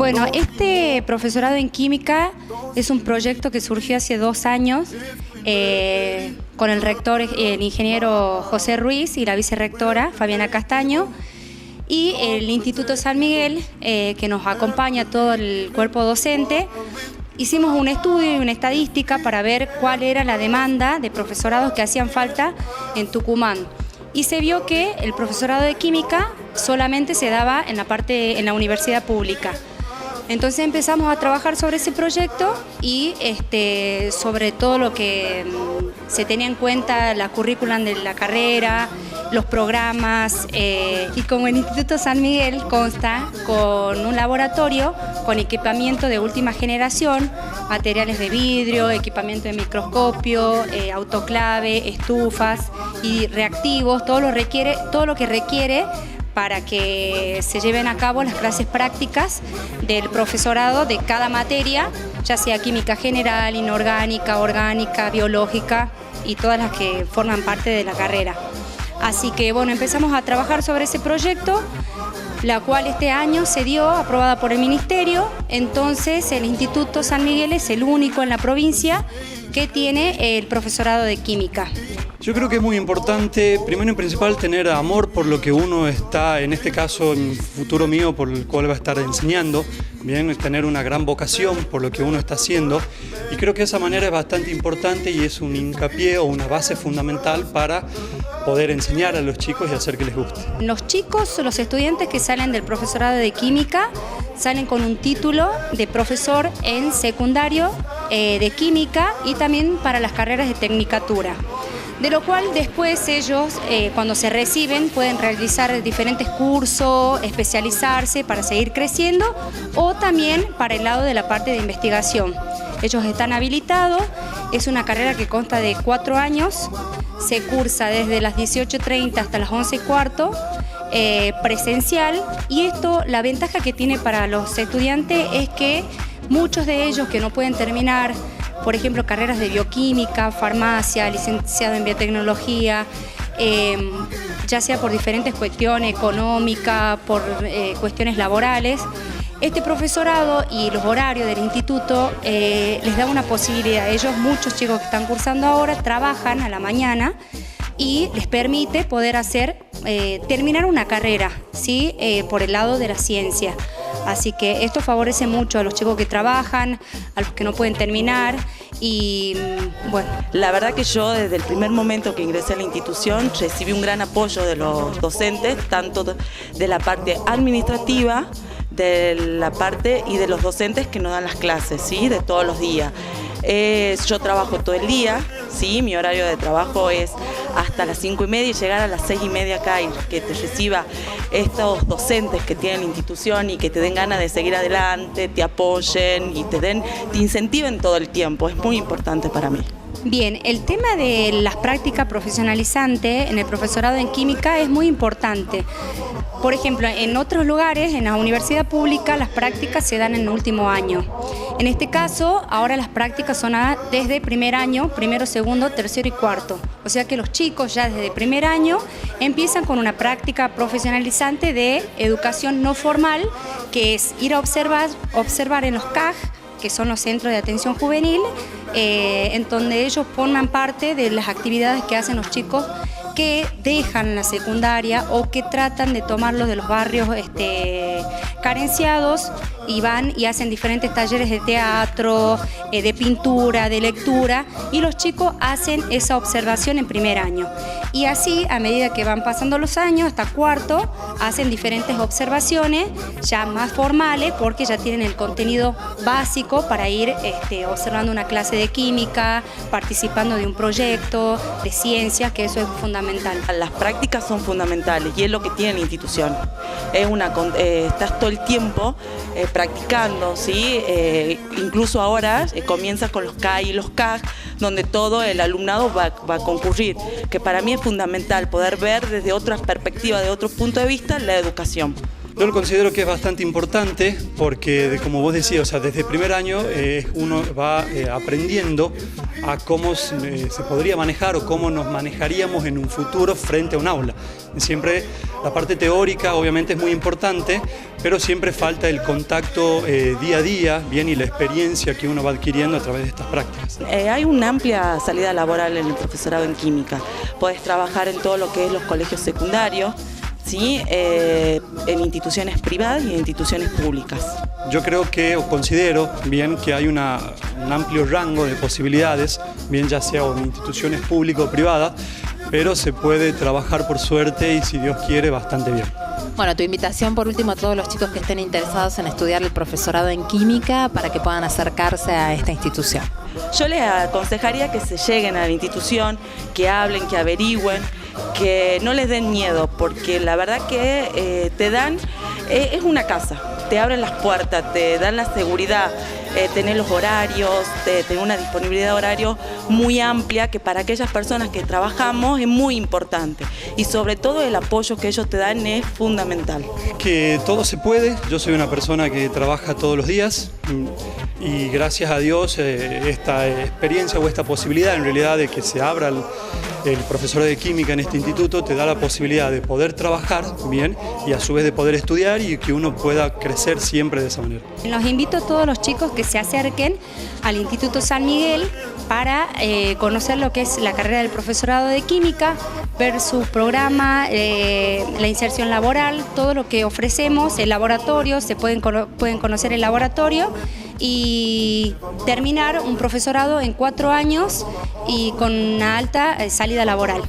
Bueno, este profesorado en química es un proyecto que surgió hace 2 años con el rector, el ingeniero José Ruiz, y la vicerrectora Fabiana Castaño, y el Instituto San Miguel, que nos acompaña todo el cuerpo docente. Hicimos un estudio y una estadística para ver cuál era la demanda de profesorados que hacían falta en Tucumán. Y se vio que el profesorado de química solamente se daba en la universidad pública. Entonces empezamos a trabajar sobre ese proyecto y sobre todo lo que se tenía en cuenta, la currículum de la carrera, los programas, y como el Instituto San Miguel consta con un laboratorio con equipamiento de última generación, materiales de vidrio, equipamiento de microscopio, autoclave, estufas y reactivos, todo lo que requiere para que se lleven a cabo las clases prácticas del profesorado de cada materia, ya sea química general, inorgánica, orgánica, biológica y todas las que forman parte de la carrera. Así que bueno, empezamos a trabajar sobre ese proyecto, la cual este año se dio, aprobada por el Ministerio. Entonces el Instituto San Miguel es el único en la provincia que tiene el profesorado de química. Yo creo que es muy importante, primero y principal, tener amor por lo que uno está, en este caso, en el futuro mío, por el cual va a estar enseñando. Bien, es tener una gran vocación por lo que uno está haciendo. Y creo que esa manera es bastante importante y es un hincapié o una base fundamental para poder enseñar a los chicos y hacer que les guste. Los chicos, los estudiantes que salen del profesorado de química, salen con un título de profesor en secundario de química y también para las carreras de tecnicatura. De lo cual después ellos, cuando se reciben, pueden realizar diferentes cursos, especializarse para seguir creciendo o también para el lado de la parte de investigación. Ellos están habilitados, es una carrera que consta de 4 años, se cursa desde las 18:30 hasta las 11:15, presencial, y esto, la ventaja que tiene para los estudiantes es que muchos de ellos que no pueden terminar, por ejemplo, carreras de bioquímica, farmacia, licenciado en biotecnología, ya sea por diferentes cuestiones económicas, por cuestiones laborales, este profesorado y los horarios del instituto les da una posibilidad. Ellos, muchos chicos que están cursando ahora, trabajan a la mañana y les permite poder terminar una carrera, ¿sí? Por el lado de la ciencia. Así que esto favorece mucho a los chicos que trabajan, a los que no pueden terminar y bueno. La verdad que yo desde el primer momento que ingresé a la institución recibí un gran apoyo de los docentes, tanto de la parte administrativa, de la parte y de los docentes que nos dan las clases, ¿sí? De todos los días. Yo trabajo todo el día, ¿sí? Mi horario de trabajo es hasta las 5:30 y llegar a las 6:30 acá y que te reciba estos docentes que tienen la institución y que te den ganas de seguir adelante, te apoyen y te incentiven todo el tiempo. Es muy importante para mí. Bien, el tema de las prácticas profesionalizantes en el profesorado en química es muy importante. Por ejemplo, en otros lugares, en la universidad pública, las prácticas se dan en el último año. En este caso, ahora las prácticas son desde primer año, primero, segundo, tercero y cuarto. O sea que los chicos ya desde primer año empiezan con una práctica profesionalizante de educación no formal, que es ir a observar en los CAJ, que son los centros de atención juvenil, en donde ellos forman parte de las actividades que hacen los chicos que dejan la secundaria o que tratan de tomarlos de los barrios carenciados y van y hacen diferentes talleres de teatro, de pintura, de lectura, y los chicos hacen esa observación en primer año. Y así, a medida que van pasando los años, hasta cuarto, hacen diferentes observaciones ya más formales porque ya tienen el contenido básico para ir observando una clase de química, participando de un proyecto de ciencias, que eso es fundamental. Las prácticas son fundamentales y es lo que tiene la institución. Estás todo el tiempo practicando, ¿sí? Incluso ahora comienza con los CAI y los CAG, donde todo el alumnado va a concurrir, que para mí es fundamental poder ver desde otras perspectivas, de otro punto de vista, la educación. Yo lo considero que es bastante importante porque, como vos decías, o sea, desde el primer año uno va aprendiendo a cómo se podría manejar o cómo nos manejaríamos en un futuro frente a un aula. Siempre la parte teórica obviamente es muy importante, pero siempre falta el contacto día a día, bien, y la experiencia que uno va adquiriendo a través de estas prácticas. Hay una amplia salida laboral en el profesorado en química. Puedes trabajar en todo lo que es los colegios secundarios, ¿sí? En instituciones privadas y en instituciones públicas. Yo creo que, o considero bien, que hay un amplio rango de posibilidades, bien ya sea en instituciones públicas o privadas, pero se puede trabajar por suerte y, si Dios quiere, bastante bien. Bueno, tu invitación por último a todos los chicos que estén interesados en estudiar el profesorado en química para que puedan acercarse a esta institución. Yo les aconsejaría que se lleguen a la institución, que hablen, que averigüen, que no les den miedo, porque la verdad que te dan, es una casa, te abren las puertas, te dan la seguridad, tener los horarios, tener una disponibilidad de horario muy amplia, que para aquellas personas que trabajamos es muy importante, y sobre todo el apoyo que ellos te dan es fundamental. Que todo se puede. Yo soy una persona que trabaja todos los días y gracias a Dios esta experiencia o esta posibilidad en realidad de que se abra el profesorado de química en este instituto te da la posibilidad de poder trabajar bien y a su vez de poder estudiar y que uno pueda crecer siempre de esa manera. Los invito a todos los chicos que se acerquen al Instituto San Miguel para conocer lo que es la carrera del profesorado de química, ver su programa, la inserción laboral, todo lo que ofrecemos, el laboratorio, pueden conocer el laboratorio y terminar un profesorado en 4 años y con una alta salida laboral.